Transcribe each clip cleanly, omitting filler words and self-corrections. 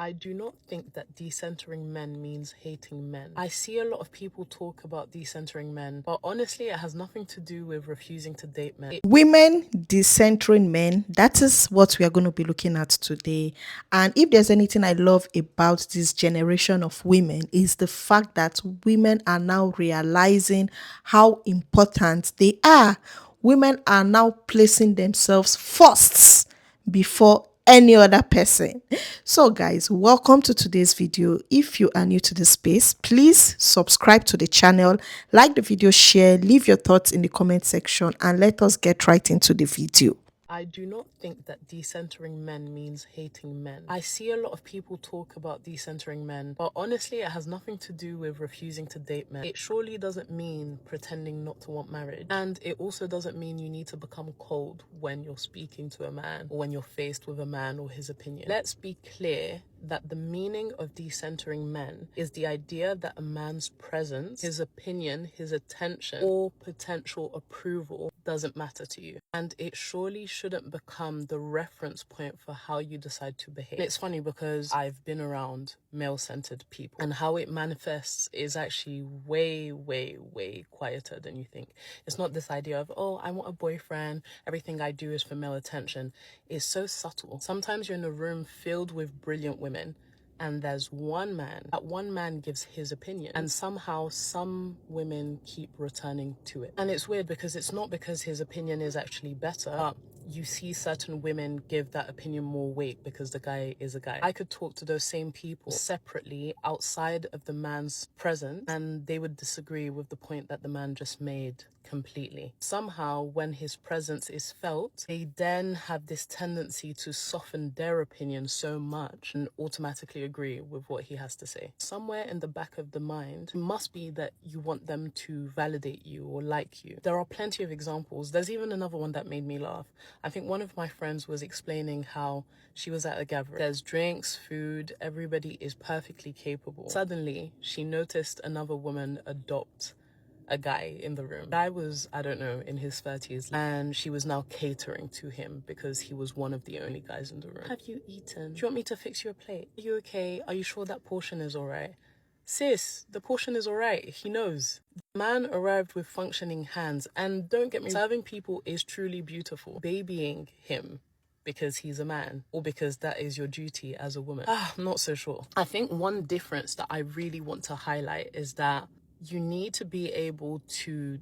I do not think that decentering men means hating men. I see a lot of people talk about decentering men, but honestly, it has nothing to do with refusing to date men. Women decentering men, that is what we are going to be looking at today. And if there's anything I love about this generation of women, is the fact that women are now realizing how important they are. Women are now placing themselves first before any other person. So guys, welcome to today's video. If you are new to this space, please subscribe to the channel, like the video, share, leave your thoughts in the comment section, and let us get right into the video. I do not think that decentering men means hating men. I see a lot of people talk about decentering men, but honestly, it has nothing to do with refusing to date men. It surely doesn't mean pretending not to want marriage. And it also doesn't mean you need to become cold when you're speaking to a man or when you're faced with a man or his opinion. Let's be clear that the meaning of decentering men is the idea that a man's presence, his opinion, his attention, or potential approval doesn't matter to you. And it surely shouldn't become the reference point for how you decide to behave. And it's funny because I've been around male-centered people, and how it manifests is actually way, way, way quieter than you think. It's not this idea of, oh, I want a boyfriend, everything I do is for male attention. It's so subtle. Sometimes you're in a room filled with brilliant women, and there's one man. That one man gives his opinion, and somehow some women keep returning to it. And it's weird because it's not because his opinion is actually better, but you see certain women give that opinion more weight because the guy is a guy. I could talk to those same people separately outside of the man's presence, and they would disagree with the point that the man just made completely. Somehow, when his presence is felt, they then have this tendency to soften their opinion so much and automatically agree with what he has to say. Somewhere in the back of the mind, it must be that you want them to validate you or like you. There are plenty of examples. There's even another one that made me laugh. I think one of my friends was explaining how she was at a gathering. There's drinks, food, everybody is perfectly capable. Suddenly, she noticed another woman adopt a guy in the room. The guy was, I don't know, in his 30s, and she was now catering to him because he was one of the only guys in the room. Have you eaten? Do you want me to fix you a plate? Are you okay? Are you sure that portion is all right? Sis, the portion is all right. He knows. The man arrived with functioning hands, and don't get me, serving people is truly beautiful. Babying him because he's a man or because that is your duty as a woman, I'm not so sure. I think one difference that I really want to highlight is that you need to be able to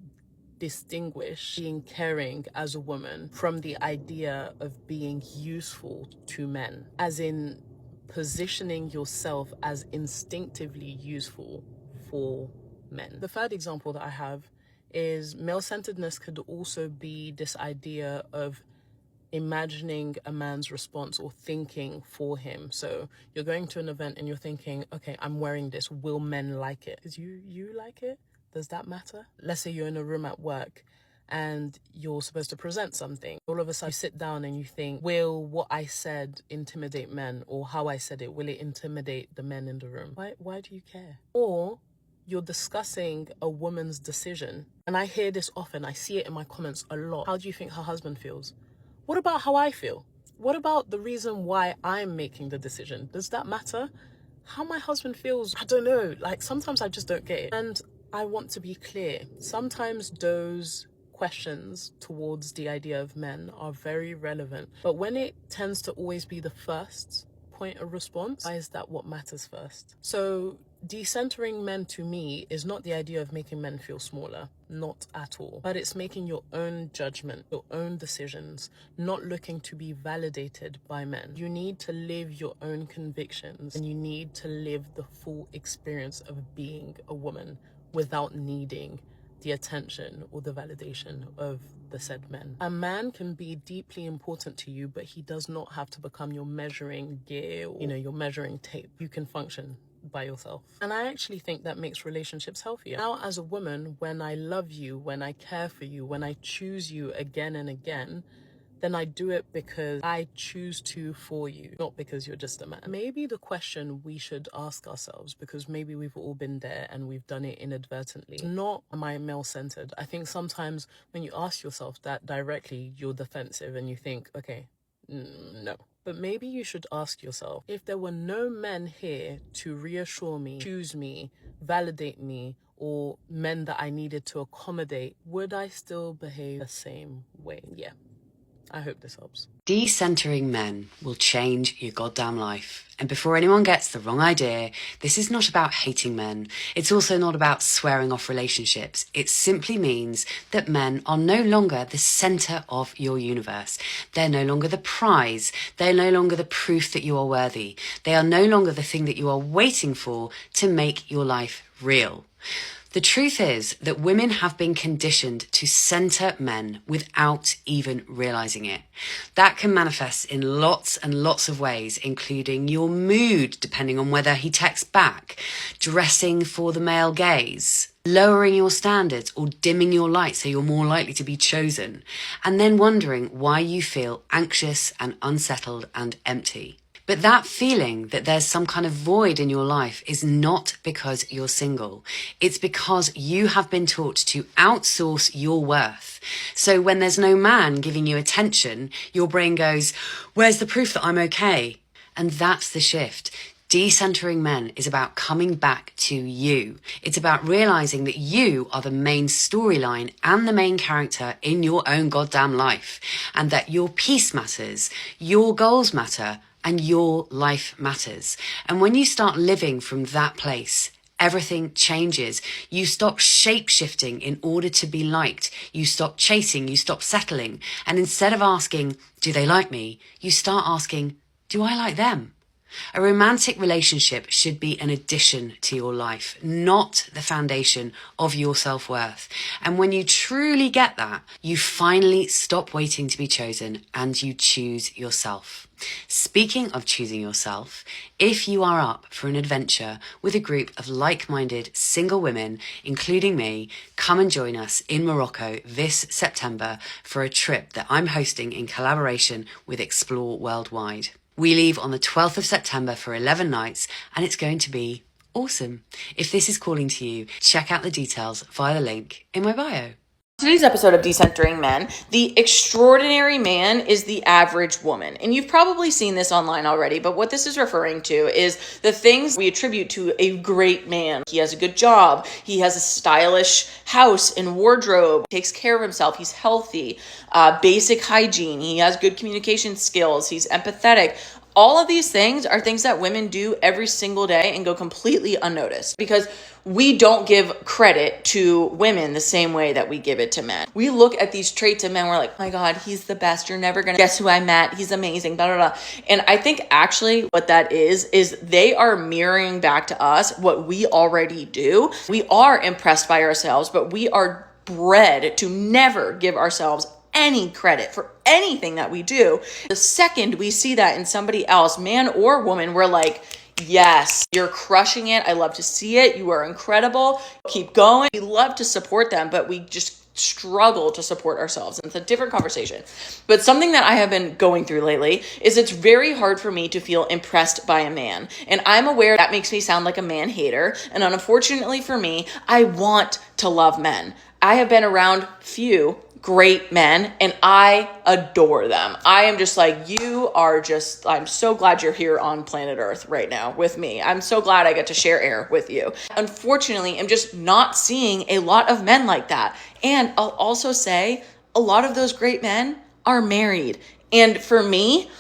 distinguish being caring as a woman from the idea of being useful to men, as in positioning yourself as instinctively useful for men. The third example that I have is male-centeredness could also be this idea of imagining a man's response or thinking for him. So you're going to an event and you're thinking, okay, I'm wearing this. Will men like it? Because you like it? Does that matter? Let's say you're in a room at work and you're supposed to present something. All of a sudden you sit down and you think, will what I said intimidate men? Or how I said it, will it intimidate the men in the room? Why do you care? Or you're discussing a woman's decision. And I hear this often. I see it in my comments a lot. How do you think her husband feels? What about how I feel? What about the reason why I'm making the decision? Does that matter? How my husband feels, I don't know. Like, sometimes I just don't get it. And I want to be clear. Sometimes those questions towards the idea of men are very relevant. But when it tends to always be the first point of response, why is that what matters first? So decentering men to me is not the idea of making men feel smaller, not at all, but it's making your own judgment, your own decisions, not looking to be validated by men. You need to live your own convictions, and you need to live the full experience of being a woman without needing the attention or the validation of the said men. A man can be deeply important to you, but he does not have to become your measuring gear or, your measuring tape. You can function by yourself. And I actually think that makes relationships healthier. Now, as a woman, when I love you, when I care for you, when I choose you again and again, then I do it because I choose to for you, not because you're just a man. Maybe the question we should ask ourselves, because maybe we've all been there and we've done it inadvertently, not am I male-centered? I think sometimes when you ask yourself that directly, you're defensive and you think, okay, no. But maybe you should ask yourself, if there were no men here to reassure me, choose me, validate me, or men that I needed to accommodate, would I still behave the same way? Yeah, I hope this helps. Decentering men will change your goddamn life. And before anyone gets the wrong idea, this is not about hating men. It's also not about swearing off relationships. It simply means that men are no longer the center of your universe. They're no longer the prize. They're no longer the proof that you are worthy. They are no longer the thing that you are waiting for to make your life real. The truth is that women have been conditioned to center men without even realizing it. That can manifest in lots and lots of ways, including your mood, depending on whether he texts back, dressing for the male gaze, lowering your standards or dimming your light so you're more likely to be chosen, and then wondering why you feel anxious and unsettled and empty. But that feeling that there's some kind of void in your life is not because you're single. It's because you have been taught to outsource your worth. So when there's no man giving you attention, your brain goes, where's the proof that I'm okay? And that's the shift. Decentering men is about coming back to you. It's about realizing that you are the main storyline and the main character in your own goddamn life, and that your peace matters, your goals matter, and your life matters. And when you start living from that place, everything changes. You stop shape-shifting in order to be liked. You stop chasing, you stop settling. And instead of asking, do they like me? You start asking, do I like them? A romantic relationship should be an addition to your life, not the foundation of your self-worth. And when you truly get that, you finally stop waiting to be chosen and you choose yourself. Speaking of choosing yourself, if you are up for an adventure with a group of like-minded single women, including me, come and join us in Morocco this September for a trip that I'm hosting in collaboration with Explore Worldwide. We leave on the 12th of September for 11 nights, and it's going to be awesome. If this is calling to you, check out the details via the link in my bio. Today's episode of Decentering Men, the extraordinary man is the average woman. And you've probably seen this online already, but what this is referring to is the things we attribute to a great man. He has a good job. He has a stylish house and wardrobe, takes care of himself. He's healthy, basic hygiene. He has good communication skills. He's empathetic. All of these things are things that women do every single day and go completely unnoticed because we don't give credit to women the same way that we give it to men. We look at these traits in men, we're like, oh my God, he's the best. You're never going to guess who I met. He's amazing, blah, blah, blah. And I think actually what that is they are mirroring back to us what we already do. We are impressed by ourselves, but we are bred to never give ourselves any credit for anything that we do. The second we see that in somebody else, man or woman, we're like, yes, you're crushing it. I love to see it. You are incredible. Keep going. We love to support them, but we just struggle to support ourselves. It's a different conversation. But something that I have been going through lately is it's very hard for me to feel impressed by a man. And I'm aware that makes me sound like a man hater. And unfortunately for me, I want to love men. I have been around few great men and I adore them. I am just like, I'm so glad you're here on planet Earth right now with me. I'm so glad I get to share air with you. Unfortunately, I'm just not seeing a lot of men like that. And I'll also say a lot of those great men are married. And for me,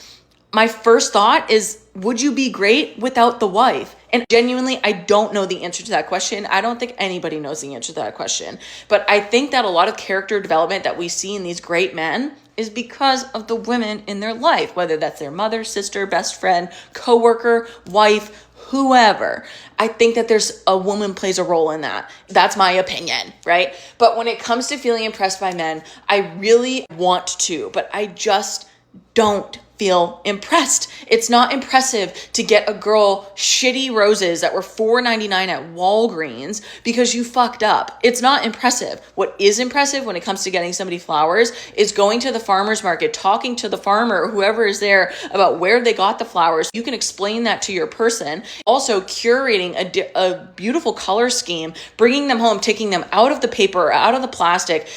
my first thought is, would you be great without the wife? And genuinely, I don't know the answer to that question. I don't think anybody knows the answer to that question. But I think that a lot of character development that we see in these great men is because of the women in their life, whether that's their mother, sister, best friend, coworker, wife, whoever. I think that there's a woman plays a role in that. That's my opinion, right? But when it comes to feeling impressed by men, I really want to, but I just don't feel impressed. It's not impressive to get a girl shitty roses that were $4.99 at Walgreens because you fucked up. It's not impressive. What is impressive when it comes to getting somebody flowers is going to the farmer's market, talking to the farmer or whoever is there about where they got the flowers. You can explain that to your person. Also curating a beautiful color scheme, bringing them home, taking them out of the paper, out of the plastic,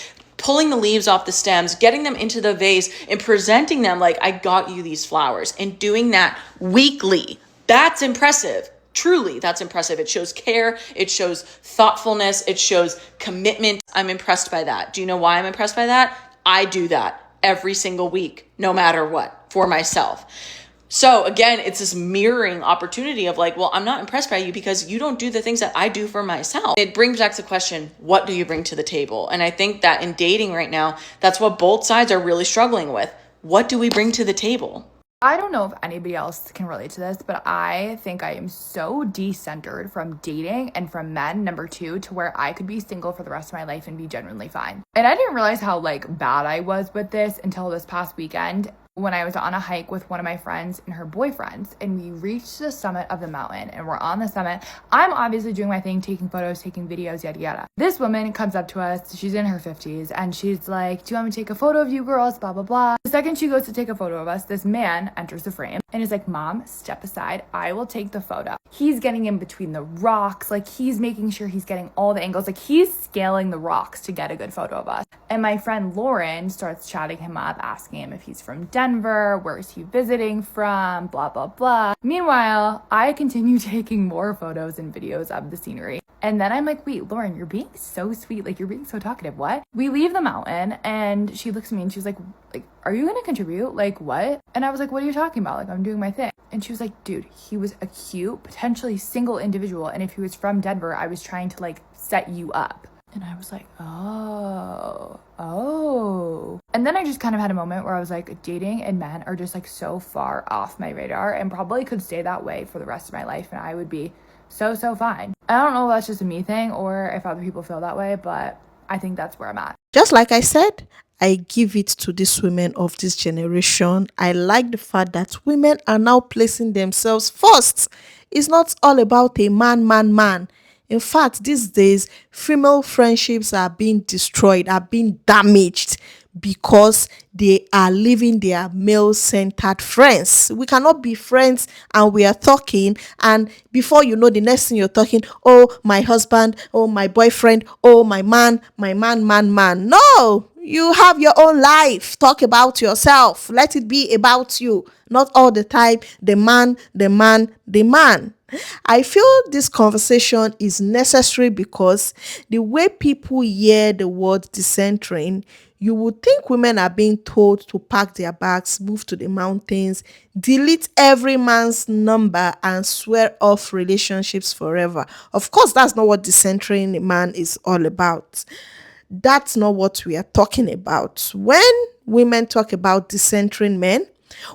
pulling the leaves off the stems, getting them into the vase and presenting them like, I got you these flowers, and doing that weekly. That's impressive. Truly, that's impressive. It shows care. It shows thoughtfulness. It shows commitment. I'm impressed by that. Do you know why I'm impressed by that? I do that every single week, no matter what, for myself. So again, it's this mirroring opportunity of like, well, I'm not impressed by you because you don't do the things that I do for myself. It brings back the question, what do you bring to the table? And I think that in dating right now, that's what both sides are really struggling with. What do we bring to the table? I don't know if anybody else can relate to this, but I think I am so decentered from dating and from men, number two, to where I could be single for the rest of my life and be genuinely fine. And I didn't realize how bad I was with this until this past weekend, when I was on a hike with one of my friends and her boyfriends, and we reached the summit of the mountain, and we're on the summit. I'm obviously doing my thing, taking photos, taking videos, yada yada. This woman comes up to us, she's in her 50s, and she's like, do you want me to take a photo of you girls, blah blah blah. The second she goes to take a photo of us, this man enters the frame and is like, Mom, step aside, I will take the photo. He's getting in between the rocks, he's making sure he's getting all the angles, he's scaling the rocks to get a good photo of us. And my friend Lauren starts chatting him up, asking him if he's from Denver, where is he visiting from, blah, blah, blah. Meanwhile, I continue taking more photos and videos of the scenery. And then I'm like, wait, Lauren, you're being so sweet. You're being so talkative. What? We leave the mountain and she looks at me and she's like, are you going to contribute? What? And I was like, what are you talking about? I'm doing my thing. And she was like, dude, he was a cute, potentially single individual. And if he was from Denver, I was trying to set you up. And I was like, oh. And then I just kind of had a moment where I was like, dating and men are just so far off my radar and probably could stay that way for the rest of my life. And I would be so fine. I don't know if that's just a me thing or if other people feel that way, but I think that's where I'm at. Just like I said, I give it to these women of this generation. I like the fact that women are now placing themselves first. It's not all about a man. In fact, these days, female friendships are being destroyed, are being damaged because they are living their male-centered friends. We cannot be friends and we are talking, and before you know, the next thing you're talking, oh, my husband, oh, my boyfriend, oh, my man. No, you have your own life. Talk about yourself. Let it be about you. Not all the time, the man. I feel this conversation is necessary because the way people hear the word decentering, you would think women are being told to pack their bags, move to the mountains, delete every man's number, and swear off relationships forever. Of course, that's not what decentering a man is all about. That's not what we are talking about. When women talk about decentering men,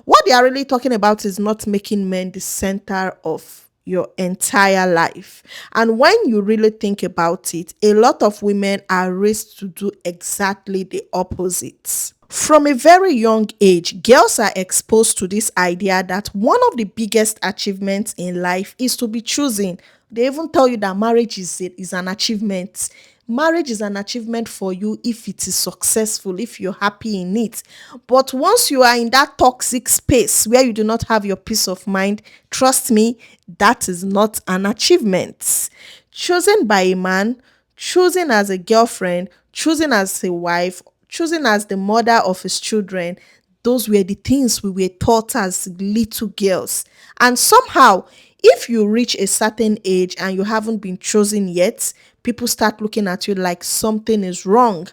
what they are really talking about is not making men the center of your entire life. And when you really think about it, a lot of women are raised to do exactly the opposite. From a very young age, girls are exposed to this idea that one of the biggest achievements in life is to be chosen. They even tell you that marriage is an achievement. Marriage is an achievement for you if it is successful, if you're happy in it. But once you are in that toxic space where you do not have your peace of mind, trust me, that is not an achievement. Chosen by a man, chosen as a girlfriend, chosen as a wife, chosen as the mother of his children, those were the things we were taught as little girls. And somehow, if you reach a certain age and you haven't been chosen yet, people start looking at you like something is wrong.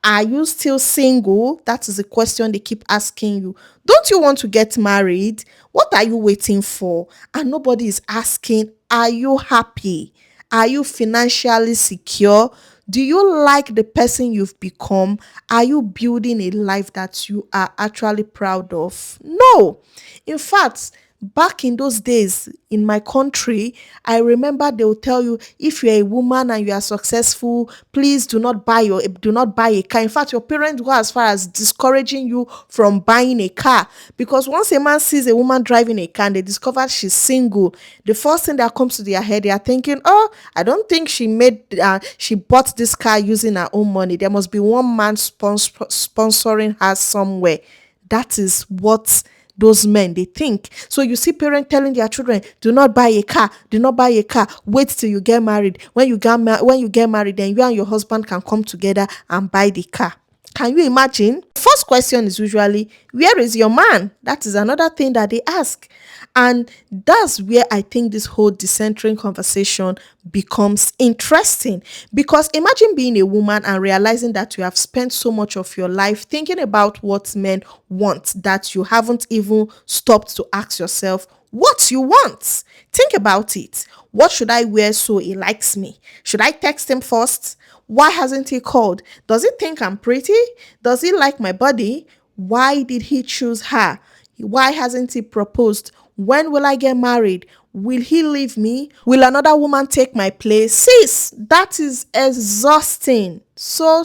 Are you still single? That is a question they keep asking you. Don't you want to get married? What are you waiting for? And nobody is asking, are you happy? Are you financially secure? Do you like the person you've become? Are you building a life that you are actually proud of? No. In fact, back in those days in my country, I remember they will tell you, if you're a woman and you are successful, please do not buy a car. In fact, your parents go as far as discouraging you from buying a car, because once a man sees a woman driving a car and they discover she's single, the first thing that comes to their head, they are thinking, oh, I don't think she bought this car using her own money. There must be one man sponsoring her somewhere. That is what those men, they think. So you see parents telling their children, do not buy a car, wait till you get married. When you get married, then you and your husband can come together and buy the car. Can you imagine? First question is usually, where is your man? That is another thing that they ask. And that's where I think this whole decentering conversation becomes interesting. Because imagine being a woman and realizing that you have spent so much of your life thinking about what men want that you haven't even stopped to ask yourself what you want. Think about it. What should I wear so he likes me? Should I text him first? Why hasn't he called? Does he think I'm pretty? Does he like my body? Why did he choose her? Why hasn't he proposed? When will I get married? Will he leave me? Will another woman take my place? Sis, that is exhausting. So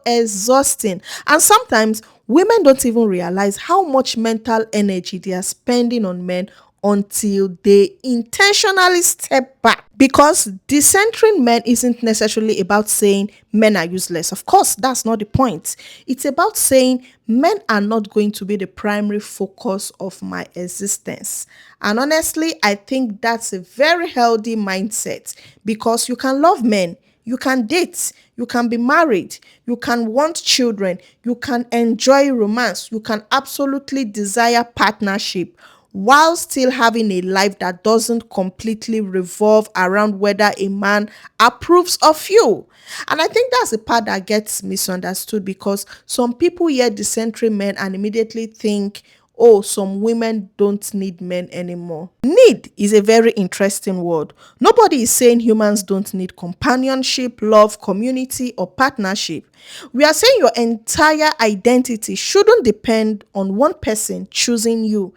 exhausting. And sometimes women don't even realize how much mental energy they are spending on men until they intentionally step back. Because decentering men isn't necessarily about saying men are useless. Of course, that's not the point. It's about saying men are not going to be the primary focus of my existence. And honestly, I think that's a very healthy mindset because you can love men. You can date, you can be married, you can want children, you can enjoy romance, you can absolutely desire partnership while still having a life that doesn't completely revolve around whether a man approves of you. And I think that's the part that gets misunderstood because some people hear decentering men and immediately think, oh, some women don't need men anymore. Need is a very interesting word. Nobody is saying humans don't need companionship, love, community, or partnership. We are saying your entire identity shouldn't depend on one person choosing you.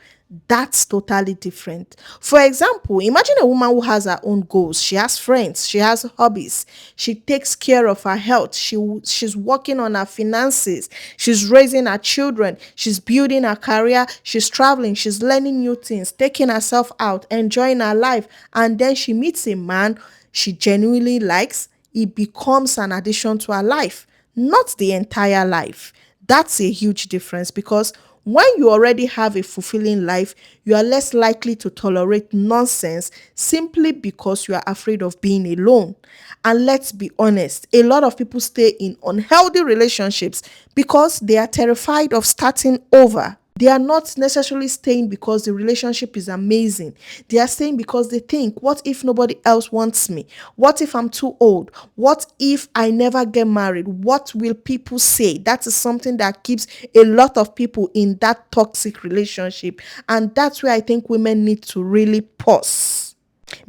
That's totally different. For example, imagine a woman who has her own goals. She has friends, she has hobbies, she takes care of her health, she's working on her finances, she's raising her children, she's building her career, she's traveling, she's learning new things, taking herself out, enjoying her life, and then she meets a man she genuinely likes. It becomes an addition to her life, not the entire life. That's a huge difference because when you already have a fulfilling life, you are less likely to tolerate nonsense simply because you are afraid of being alone. And let's be honest, a lot of people stay in unhealthy relationships because they are terrified of starting over. They are not necessarily staying because the relationship is amazing. They are staying because they think, what if nobody else wants me? What if I'm too old? What if I never get married? What will people say? That is something that keeps a lot of people in that toxic relationship. And that's where I think women need to really pause.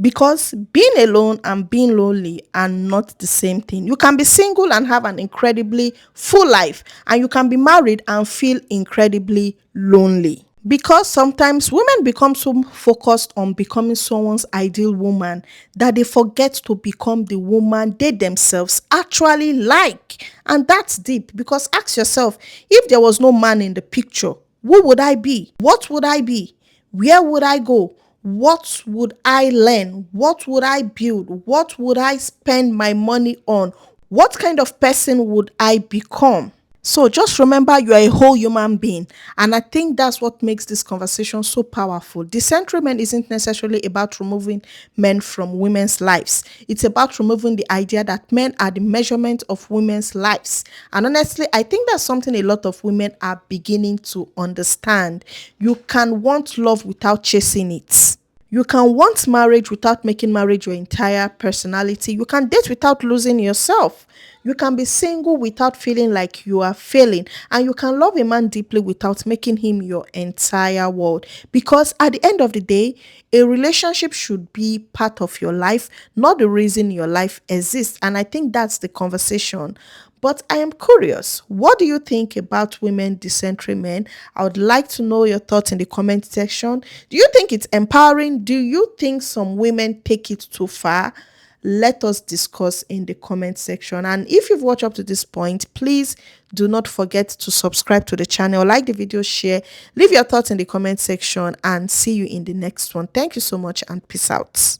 Because being alone and being lonely are not the same thing. You can be single and have an incredibly full life, and you can be married and feel incredibly lonely. Because sometimes women become so focused on becoming someone's ideal woman that they forget to become the woman they themselves actually like. And that's deep because ask yourself, if there was no man in the picture, who would I be? What would I be? Where would I go? What would I learn? What would I build? What would I spend my money on? What kind of person would I become? So just remember you are a whole human being. And I think that's what makes this conversation so powerful. Decentering isn't necessarily about removing men from women's lives. It's about removing the idea that men are the measurement of women's lives. And honestly, I think that's something a lot of women are beginning to understand. You can want love without chasing it. You can want marriage without making marriage your entire personality. You can date without losing yourself. You can be single without feeling like you are failing. And you can love a man deeply without making him your entire world. Because at the end of the day, a relationship should be part of your life, not the reason your life exists. And I think that's the conversation. But I am curious, what do you think about women decentering men? I would like to know your thoughts in the comment section. Do you think it's empowering? Do you think some women take it too far? Let us discuss in the comment section. And if you've watched up to this point, please do not forget to subscribe to the channel, like the video, share, leave your thoughts in the comment section, and see you in the next one. Thank you so much and peace out.